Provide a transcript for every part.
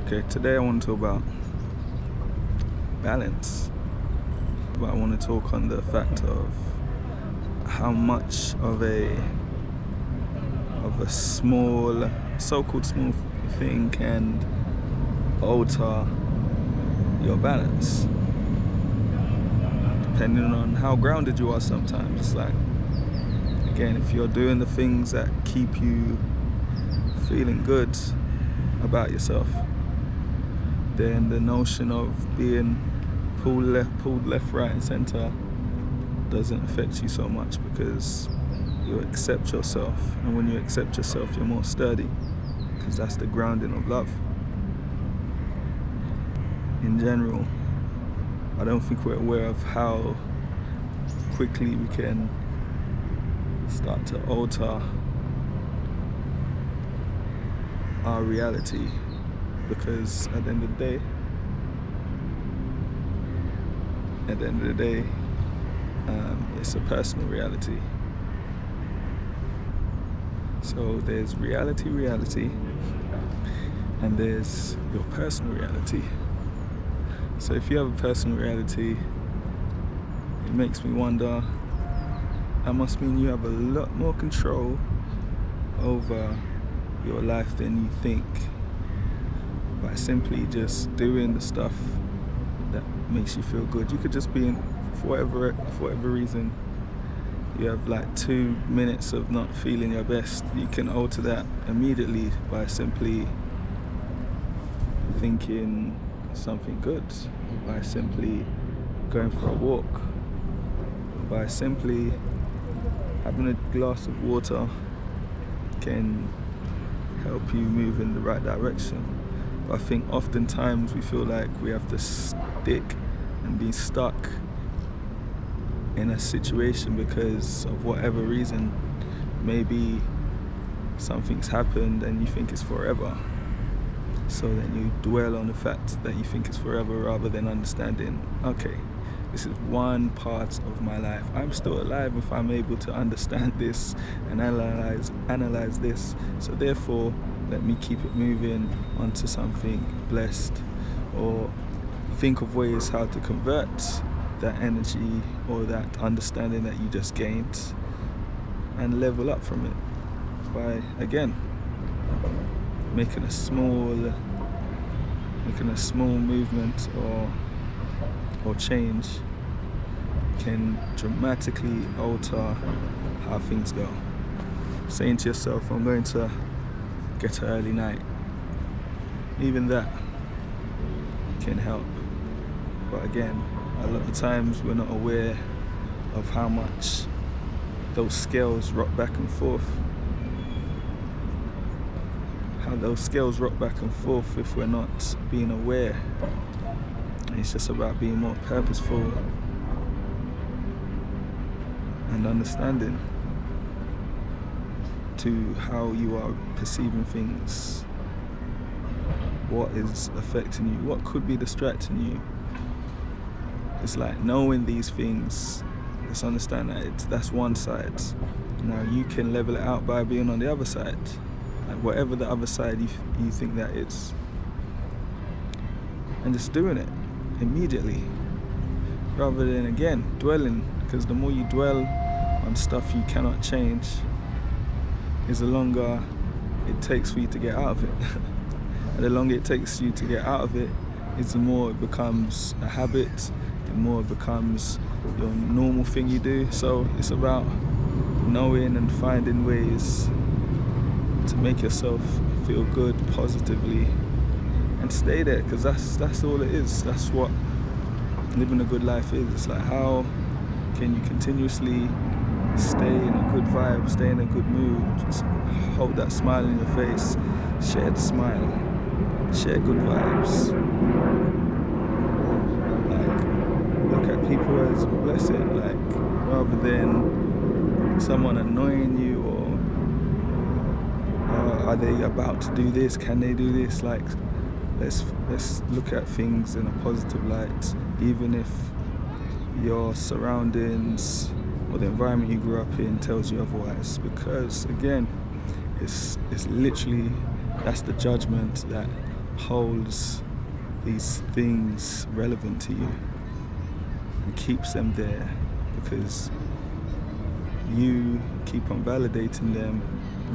Okay, today I want to talk about balance. But I want to talk on the fact of how much of a small, so-called small thing can alter your balance. Depending on how grounded you are sometimes. It's like, again, if you're doing the things that keep you feeling good about yourself, then the notion of being pulled left, right and center doesn't affect you so much, because you accept yourself, and when you accept yourself, you're more sturdy, because that's the grounding of love. In general, I don't think we're aware of how quickly we can start to alter our reality, because at the end of the day, it's a personal reality. So there's reality, and there's your personal reality. So if you have a personal reality, it makes me wonder, that must mean you have a lot more control over your life than you think, by simply just doing the stuff that makes you feel good. You could just be in, for whatever reason, you have like 2 minutes of not feeling your best. You can alter that immediately by simply thinking something good, by simply going for a walk, by simply having a glass of water can help you move in the right direction. But I think oftentimes we feel like we have to stick and be stuck in a situation because of whatever reason. Maybe something's happened and you think it's forever. So then you dwell on the fact that you think it's forever, rather than understanding, okay, this is one part of my life. I'm still alive if I'm able to understand this and analyze this. So therefore, let me keep it moving onto something blessed, or think of ways how to convert that energy or that understanding that you just gained and level up from it by, again, making a small movement or change can dramatically alter how things go. Saying to yourself, I'm going to get an early night, even that can help. But again, a lot of times we're not aware of how much those scales rock back and forth. If we're not being aware. It's just about being more purposeful and understanding to how you are perceiving things, what is affecting you, what could be distracting you. It's like knowing these things, let's understand that that's one side. Now you can level it out by being on the other side, like whatever the other side you think that is, and just doing it immediately, rather than, again, dwelling, because the more you dwell on stuff you cannot change, is the longer it takes for you to get out of it. And the longer it takes you to get out of it, is the more it becomes a habit, the more it becomes your normal thing you do. So it's about knowing and finding ways to make yourself feel good positively and stay there, because that's all it is. That's what living a good life is. It's like, how can you continuously stay in a good vibe, stay in a good mood, just hold that smile in your face, share the smile, share good vibes, like look at people as a blessing, like rather than someone annoying you, or are they about to do this, can they do this? Like, let's look at things in a positive light, even if your surroundings or the environment you grew up in tells you otherwise, because again, it's literally, that's the judgment that holds these things relevant to you and keeps them there because you keep on validating them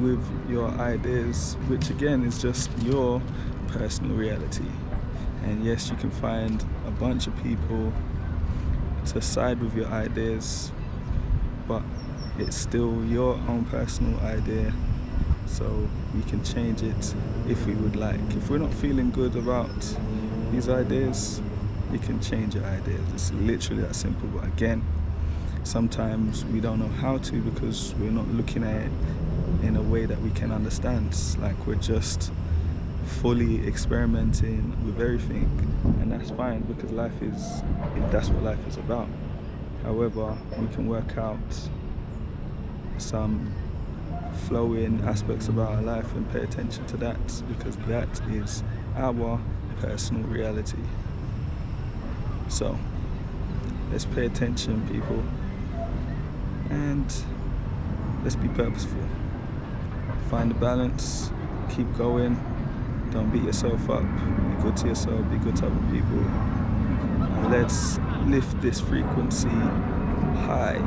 with your ideas, which again is just your personal reality. And yes, you can find a bunch of people to side with your ideas, but it's still your own personal idea, so we can change it if we would like. If we're not feeling good about these ideas, you can change your ideas. It's literally that simple. But again, sometimes we don't know how to because we're not looking at it in a way that we can understand. It's like we're just fully experimenting with everything, and that's fine because that's what life is about. However, we can work out some flowing aspects about our life and pay attention to that because that is our personal reality. So let's pay attention, people, and let's be purposeful. Find the balance, keep going, don't beat yourself up, be good to yourself, be good to other people, and let's lift this frequency high.